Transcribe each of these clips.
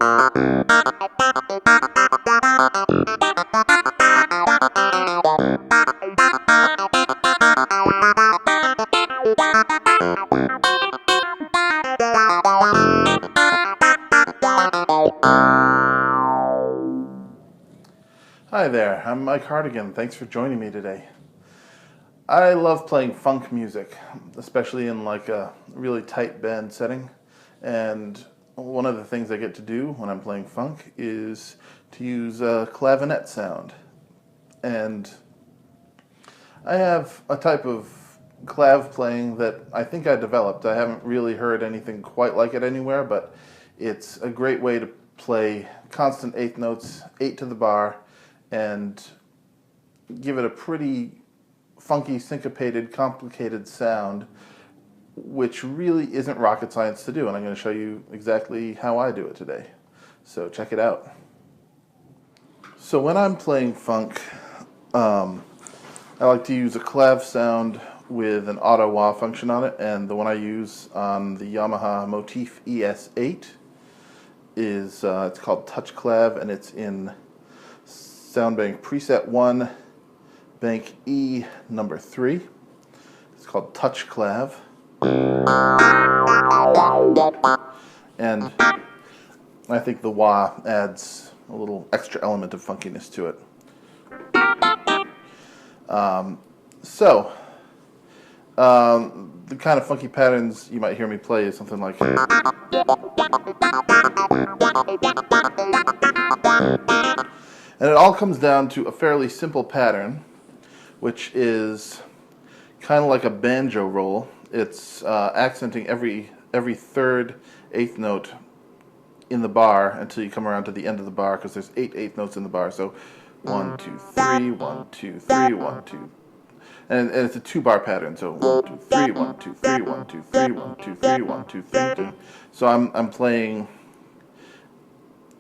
Hi there, I'm Mike Hartigan. Thanks for joining me today. I love playing funk music, especially in like a really tight band setting. And one of the things I get to do when I'm playing funk is to use a clavinet sound. And I have a type of clav playing that I think I developed. I haven't really heard anything quite like it anywhere, but it's a great way to play constant eighth notes, 8 to the bar, and give it a pretty funky, syncopated, complicated sound, which really isn't rocket science to do, and I'm going to show you exactly how I do it today. So check it out. So when I'm playing funk, I like to use a clav sound with an auto wah function on it, and the one I use on the Yamaha MOTIF ES8 is it's called TouchClav, and it's in sound bank preset 1, bank E number 3. It's called TouchClav. And I think the wah adds a little extra element of funkiness to it. The kind of funky patterns you might hear me play is something like, and it all comes down to a fairly simple pattern, which is kind of like a banjo roll. It's accenting every third eighth note in the bar until you come around to the end of the bar, because there's 8 eighth notes in the bar. So 1, 2, 3, 1, 2, 3, 1, 2. And it's a 2-bar pattern. So 1, 2, 3, 1, 2, 3, 1, 2, 3, 1, 2, 3, 1, 2, 3, 2. So I'm playing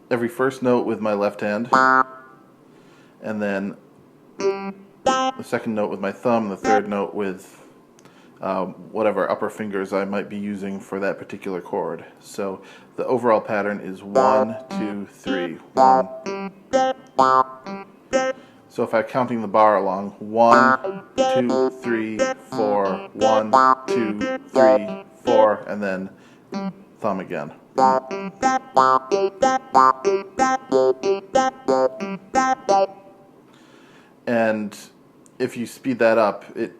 every first note with my left hand, and then the second note with my thumb, the third note with whatever upper fingers I might be using for that particular chord. So the overall pattern is 1, 2, 3, 1. So if I'm counting the bar along, 1, 2, 3, 4, 1, 2, 3, 4, and then thumb again. And if you speed that up, it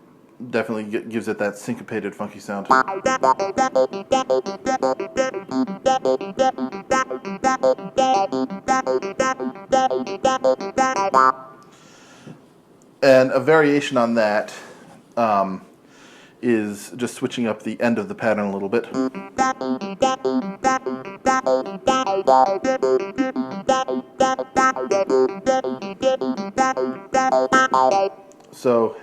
definitely gives it that syncopated, funky sound. And a variation on that is just switching up the end of the pattern a little bit. So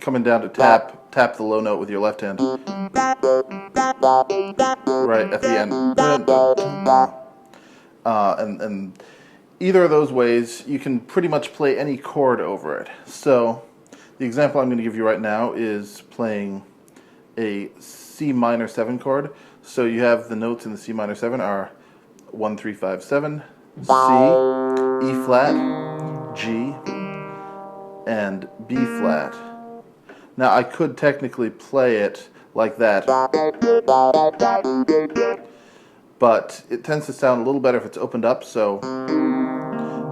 coming down to tap the low note with your left hand right at the end, and either of those ways you can pretty much play any chord over it. So the example I'm going to give you right now is playing a C minor 7 chord. So you have the notes in the C minor 7 are 1, 3, 5, 7, C, E flat, G, and B flat. Now I could technically play it like that, but it tends to sound a little better if it's opened up. So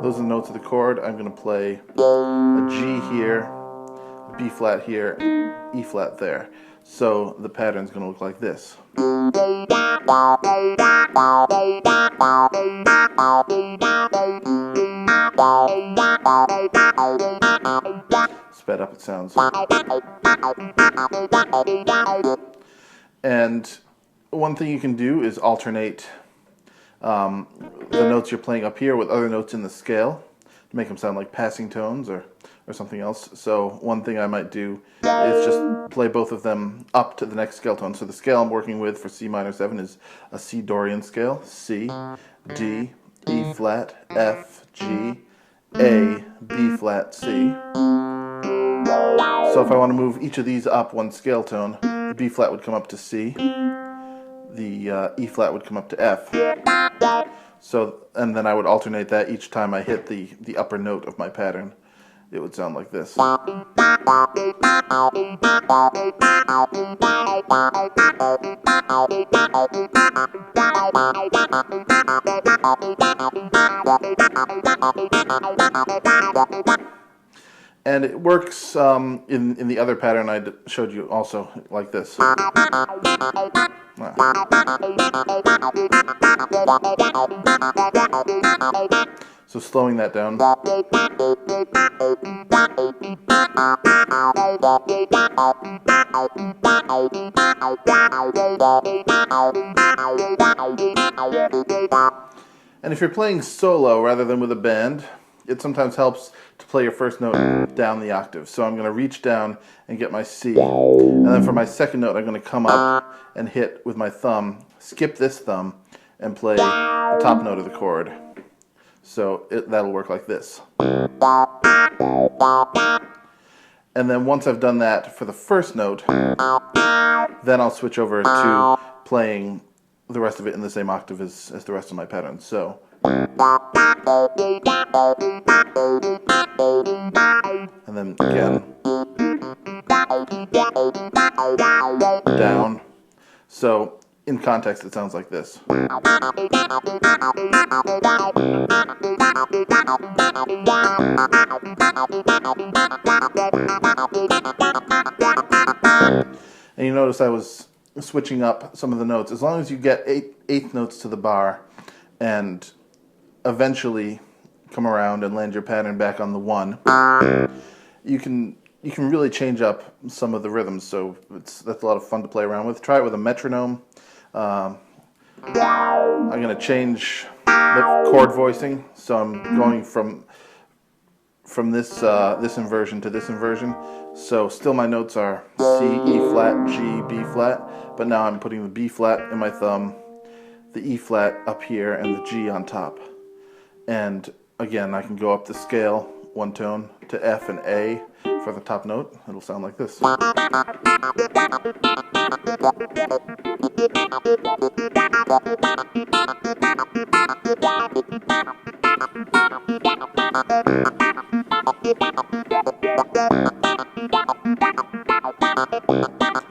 those are the notes of the chord. I'm going to play a G here, a B flat here, E flat there. So the pattern's going to look like this. Sped up it sounds. And one thing you can do is alternate the notes you're playing up here with other notes in the scale to make them sound like passing tones or something else. So one thing I might do is just play both of them up to the next scale tone. So the scale I'm working with for C minor 7 is a C Dorian scale. C, D, E flat, F, G, A, B flat, C. So if I want to move each of these up one scale tone, the B flat would come up to C, the E flat would come up to F. So, and then I would alternate that each time I hit the upper note of my pattern. It would sound like this. And it works in the other pattern I showed you also, like this. So slowing that down. And if you're playing solo rather than with a band, it sometimes helps to play your first note down the octave. So I'm going to reach down and get my C. And then for my second note, I'm going to come up and hit with my thumb, skip this thumb, and play the top note of the chord. So that'll work like this. And then once I've done that for the first note, then I'll switch over to playing the rest of it in the same octave as the rest of my pattern. So. And then again. Down. So in context it sounds like this. And you notice I was switching up some of the notes. As long as you get eighth notes to the bar and eventually come around and land your pattern back on the 1, you can really change up some of the rhythms. So that's a lot of fun to play around with. Try it with a metronome. I'm going to change the chord voicing, so I'm going from this this inversion to this inversion. So still my notes are C, E flat, G, B flat, but now I'm putting the B flat in my thumb, the E flat up here, and the G on top. And again, I can go up the scale one tone to F and A for the top note. It'll sound like this.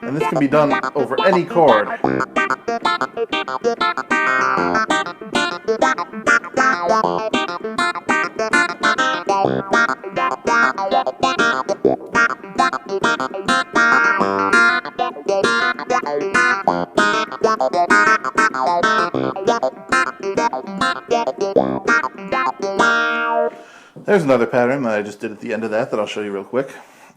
And this can be done over any chord. There's another pattern that I just did at the end of that I'll show you real quick.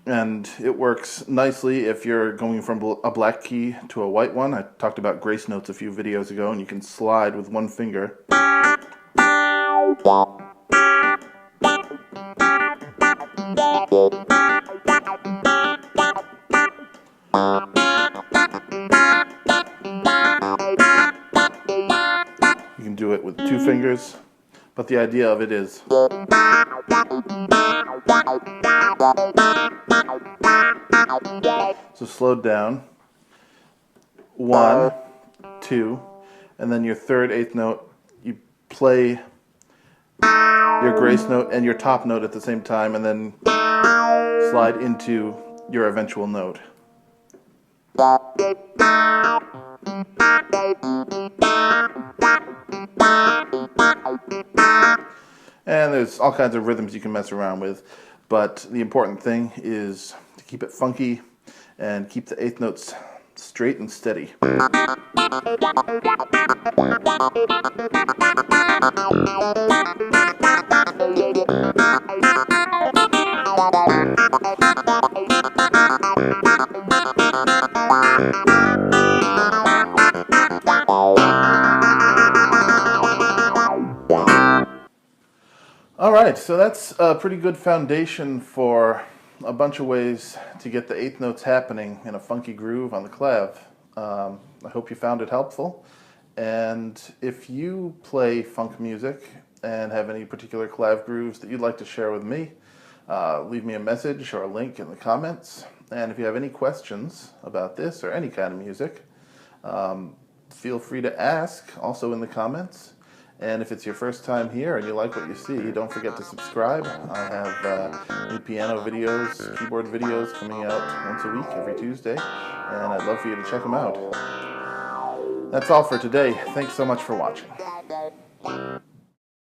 And it works nicely if you're going from a black key to a white one. I talked about grace notes a few videos ago, and you can slide with one finger. You can do it with 2 fingers, but the idea of it is so slowed down, 1, 2, and then your third eighth note, you play your grace note and your top note at the same time, and then slide into your eventual note. And there's all kinds of rhythms you can mess around with, but the important thing is to keep it funky and keep the eighth notes straight and steady. Alright, so that's a pretty good foundation for a bunch of ways to get the eighth notes happening in a funky groove on the clav. I hope you found it helpful, and if you play funk music and have any particular clav grooves that you'd like to share with me, leave me a message or a link in the comments. And if you have any questions about this or any kind of music, feel free to ask also in the comments. And if it's your first time here and you like what you see, don't forget to subscribe. I have new piano videos, keyboard videos coming out once a week, every Tuesday, and I'd love for you to check them out. That's all for today. Thanks so much for watching.